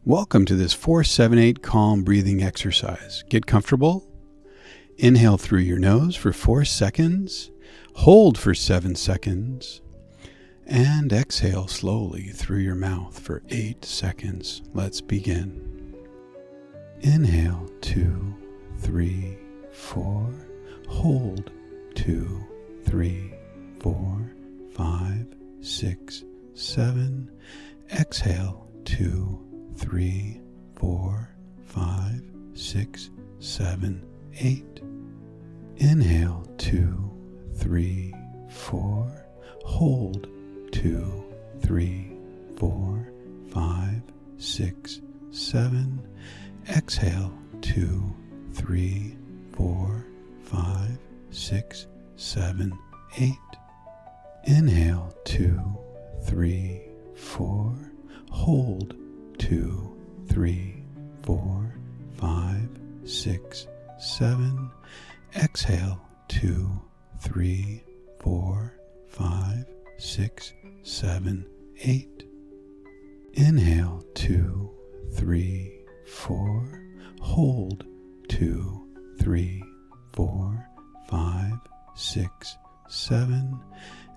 Welcome to this 4-7-8 calm breathing exercise. Get comfortable. Inhale through your nose for 4 seconds. Hold for 7 seconds. And exhale slowly through your mouth for 8 seconds. Let's begin. Inhale 2, 3, 4. Hold 2, 3, 4, 5, 6, 7. Exhale 2, 3, 4, 5, 6, 7, 8. Inhale 2, 3, 4. Hold 2, 3, 4, 5, 6, 7. Exhale 2, 3, 4, 5, 6, 7, 8. Inhale 2, 3, 4. Hold 2, 3, 4, 5, 6, 7. Exhale 2, 3, 4, 5, 6, 7, 8. Inhale 2, 3, 4. Hold 2, 3, 4, 5, 6, 7.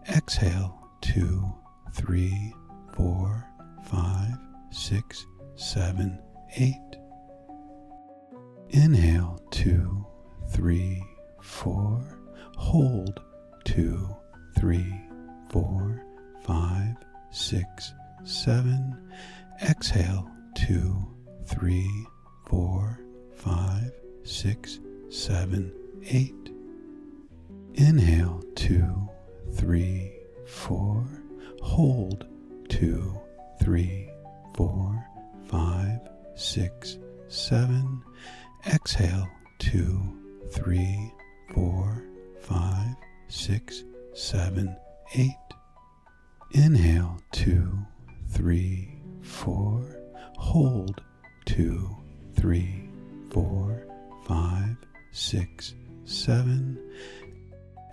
Exhale 2, 3, 4, 5, 6, 7, 8. Inhale 2, 3, 4. Hold 2, 3, 4, 5, 6, 7. Exhale 2, 3, 4, 5, 6, 7, 8. Inhale 2, 3, 4. Hold 2, 3, 4, 5, 6, 7. Exhale 2, 3, 4, 5, 6, 7, 8. Inhale 2, 3, 4. Hold 2, 3, 4, 5, 6, 7.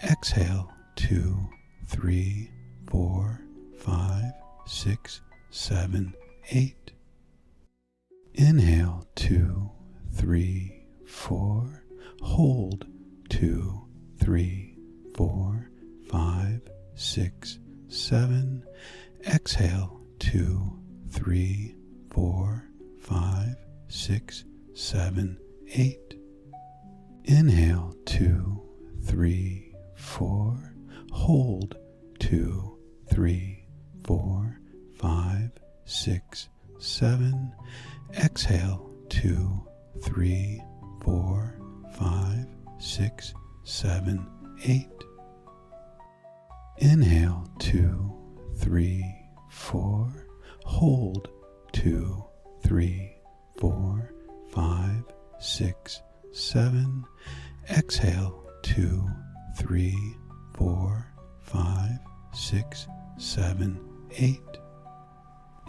Exhale 2, 3, 4, 5, 6, 7, 8. Inhale 2, 3, 4. Hold 2, 3, 4, 5, 6, 7. Exhale 2, 3, 4, 5, 6, 7, 8. Inhale 2, 3, 4. Hold 2, 3, 4, 5, 6, 7. Exhale 2, 3, 4, 5, 6, 7, 8. Inhale 2, 3, 4. Hold 2, 3, 4, 5, 6, 7. Exhale 2, 3, 4, 5, 6, 7, 8.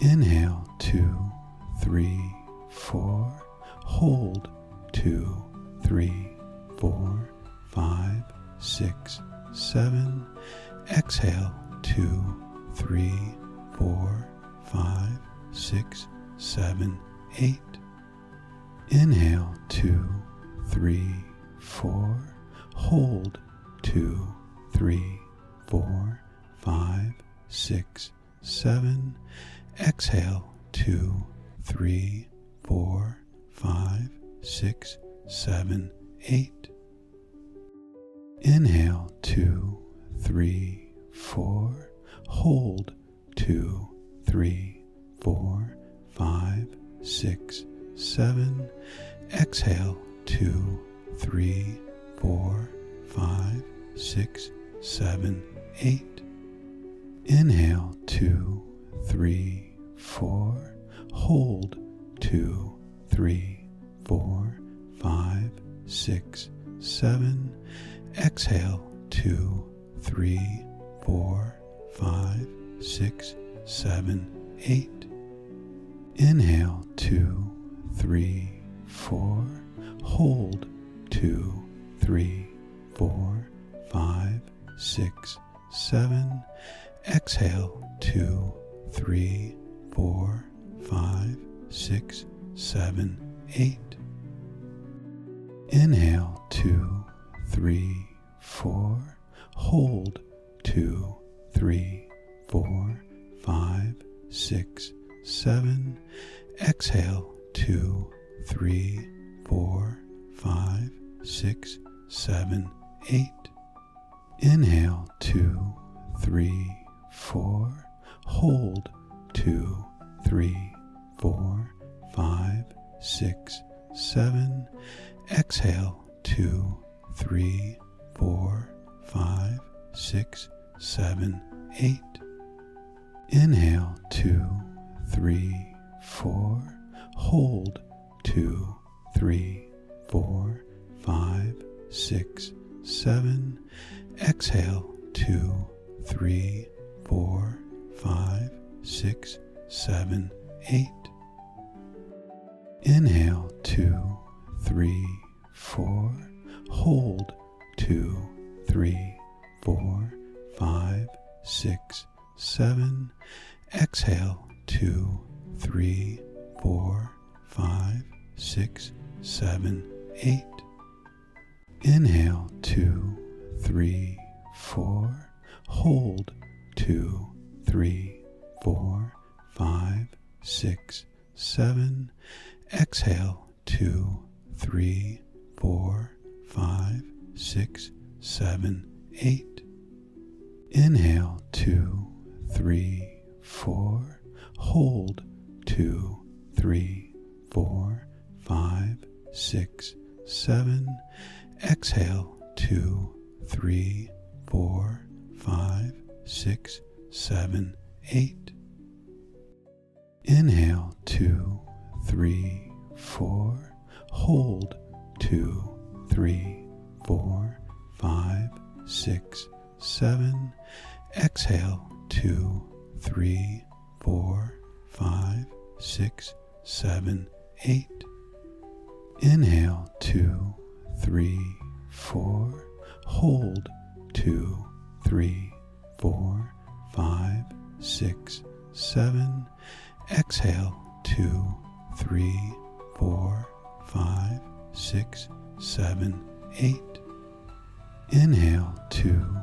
Inhale 2, 3, 4. Hold 2, 3, 4, 5, 6, 7. Exhale 2, 3, 4, 5, 6, 7, 8. Inhale 2, 3, 4. Hold 2, 3, 4, 5, 6, 7. Exhale 2, 3, 4, 5, 6, 7, 8. Inhale 2, 3, 4. Hold 2, 3, 4, 5, 6, 7. Exhale 2, 3, 4, 5, 6, 7, 8. Inhale 2, 3, 4. Hold 2, 3, 4, 5, 6, 7. Exhale 2, 3, 4, 5, 6, 7, 8. Inhale 2, 3, 4. Hold 2, 3, 4, 5, 6, 7. Exhale 2, 3, 4, 5, 6, 7, 8. Inhale, 2, 3, 4. Hold, 2, 3, 4, 5, 6, 7. Exhale, 2, 3, 4, 5, 6, 7, 8. Inhale, 2, 3, 4. Hold, 2, 3, 4, 5, 6, 7. Exhale, 2, 3, 4, 5, 6, 7, 8. Inhale, 2, 3, 4. Hold, 2, 3, 4, 5, 6, 7. Exhale, 2, 3, 4, 5, 6, 7, 8. Inhale, 2, 3, 4. Hold, 2, 3, 4, 5, 6, 7. Exhale, 2, 3, 4, 5, 6, 7, 8. Inhale, 2, 3, 4. Hold, 2, 3, 4, 5, 6, 7. Exhale, 2, 3, 4, 5, 6, 7, 8. Inhale, 2, 3, 4. Hold, 2, 3, 4, 5, 6, 7. Exhale, 2, 3, 4, 5, 6, 7, 8. Inhale, 2, 3, 4. Hold, 2, 3, 4, 5, 6, 7. Exhale, 2, 3, 4, 5, 6, 7, 8. Inhale, 2, 3, 4. Hold, 2, 3, 4, 5, 6, 7. Exhale, 2, 3, 4, 5, 6, 7, 8. Inhale, 2,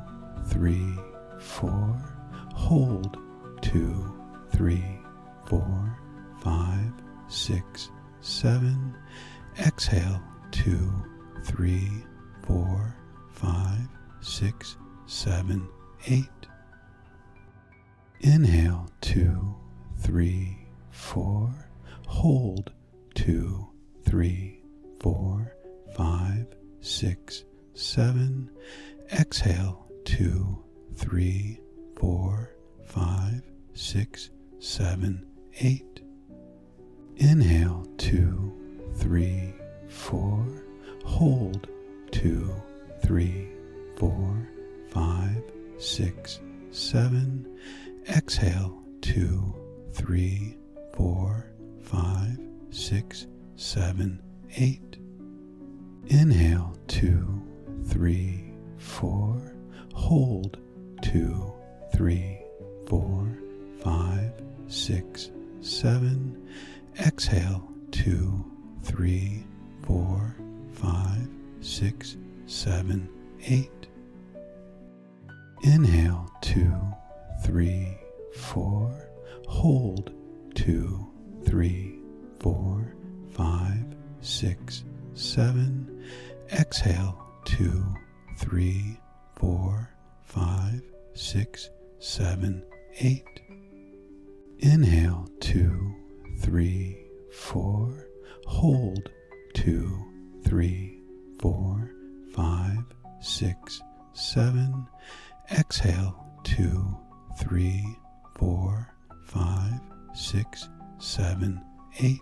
3, 4. Hold, 2, 3, 4, 5, 6, 7. Exhale, 2, 3, 4, 5, 6, 7, 8. Inhale, 2, 3, 4. Hold, 2, 3, 4, 5, 6, 7. Exhale, 2, 3, 4, 5, 6, 7, 8. Inhale, 2, 3, 4. Hold, 2, 3, 4, 5, 6, 7. Exhale, 2, 3, 4, 5, 6, 7, 8. Inhale, 2, 3, 4. Hold, 2, 3, 4, 5, 6, 7. Exhale, 2, 3, 4, 5, 6, 7, 8. Inhale, 2, 3, 4. Hold, 2, 3, 4, 5, 6, 7. Exhale, 2, 3, 4, 5, 6, 7, 8. Inhale, 2, 3, 4. Hold, 2, 3, 4, 5, 6, 7. Exhale, 2, 3, 4, 5, 6, 7, 8.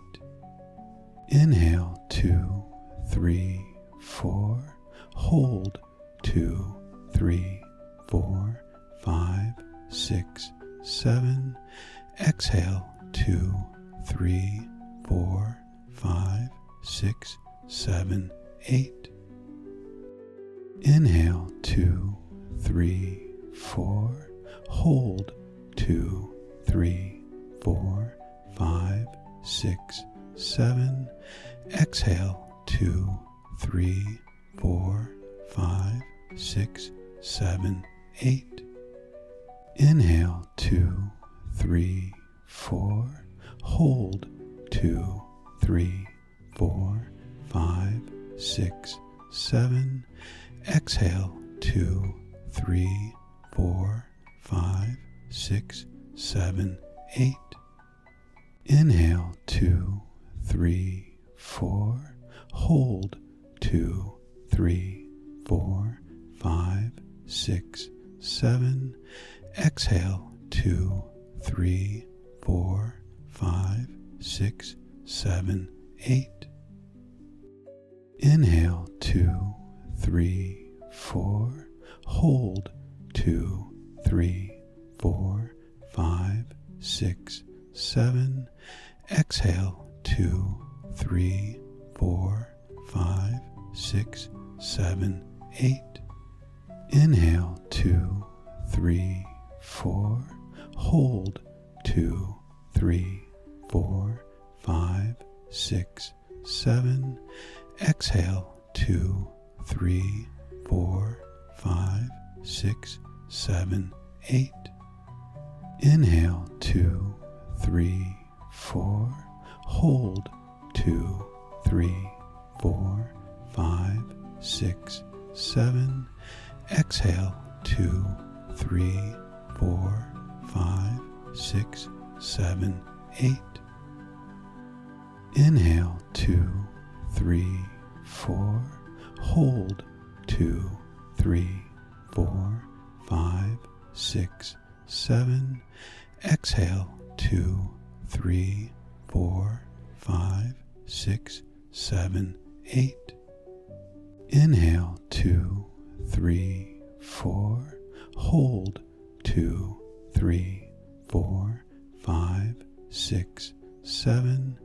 Inhale, 2, 3, 4. Hold, 2, 3, 4, 5, 6, 7. Exhale, 2, 3, 4, 5, 6, 7, 8. Inhale, 2, 3, 4. Hold, 2, 3, 4, 5, 6, 7. Exhale, 2, 3, 4, 5, 6, 7, 8. Inhale, 2, 3, 4. Hold, 2, 3, 4, 5, 6, 7. Exhale, 2, 3, 4, 5, 6, 7, 8. Inhale, 2, 3, 4. Hold, 2, 3, 4, 5, 6, 7. Exhale, 2, 3, 4, 5, 6, 7, 8. Inhale, 2, 3, 4. Hold, 2, 3, 4, 5, 6, 7. Exhale, 2, 3, 4, 5, 6, 7, 8. Inhale, 2, 3, 4. Hold, 2, 3, 4, 5, 6, 7. Exhale, 2, 3, 4, 5, 6, 7, 8. Inhale, 2, 3, 4. Hold, 2, 3, 4, 5, 6, 7. Exhale, 2, 3, 4, 5, 6, 7, 8. Inhale, 2, 3, 4. Hold, 2, 3, 4, 5, 6, 7. Exhale, 2, 3, 4, 5, 6, 7, 8. Inhale, 2, 3, 4. Hold, 2, 3, 4, 5, 6, 7.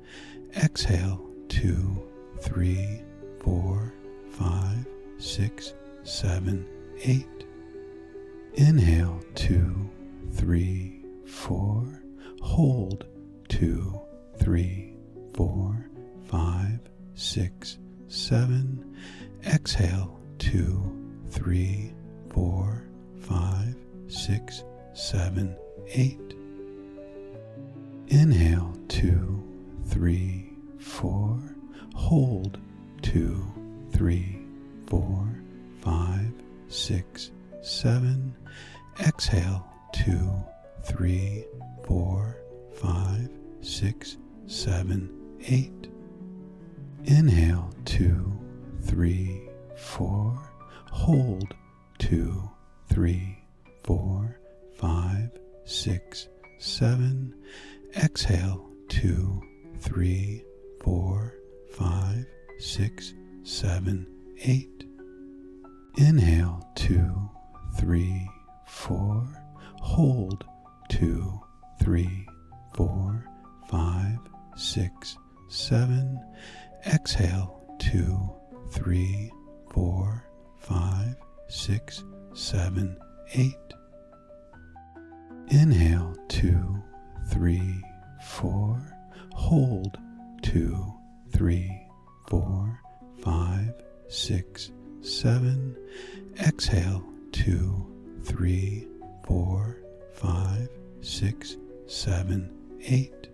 Exhale, 2, 3, 4, 5, 6, 7, 8. Inhale, 2, 3, 4. Hold, 2, 3, 4, 5, 6, 7. Exhale, 2, 3, 4, 5, 6, 7, 8. Inhale, 2, 3, 4. Hold, 2, 3, 4, 5, 6, 7. Exhale, 2, 3, 4, 5, 6, 7, 8. Inhale, 2, 3, 4. Hold, 2, 3, 4, 5, 6, 7. Exhale, 2, 3, 4, 5, 6, 7, 8. Inhale, 2, 3, 4. Hold, 2, 3, 4, 5, 6, 7. Exhale, 2, 3, 4, 5, 6, 7, 8. Inhale, 2, 3, 4. Hold, 2, 3, 4, 5, 6, 7. Exhale, 2, 3, 4, 5, 6, 7, 8.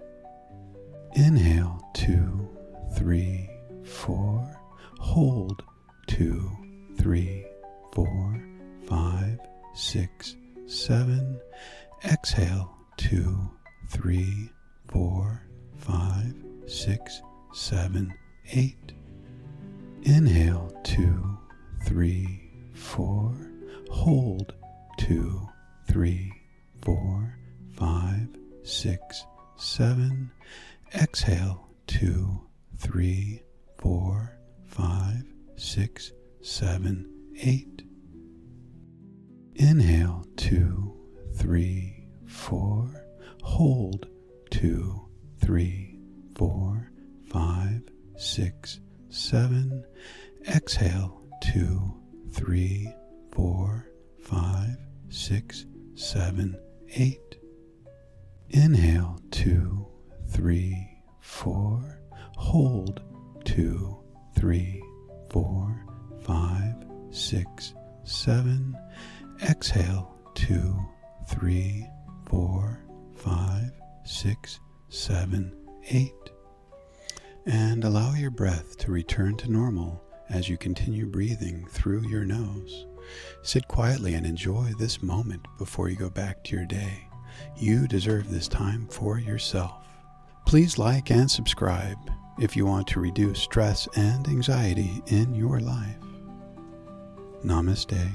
Inhale, 2, 3, 4. Hold, 2, 3, 4, 5, 6, 7. Exhale, 2, 3, 4, 5, 6, 7, 8. Inhale, 2, 3, 4. Hold, 2, 3, 4, 5, 6, 7. Exhale, 2, 3, 4, 5, 6, 7, 8. Inhale, 2, 3, 4. Hold, 2, 3, 4, 5, 6, 7. Exhale, 2, 3, 4, 5, 6, 7, 8. Inhale, 2, 3, 4. Hold 2, 3, 4, 5, 6, 7. Exhale 2, 3, 4, 5, 6, 7, 8. And allow your breath to return to normal as you continue breathing through your nose. Sit quietly and enjoy this moment before you go back to your day. You deserve this time for yourself. Please like and subscribe if you want to reduce stress and anxiety in your life. Namaste.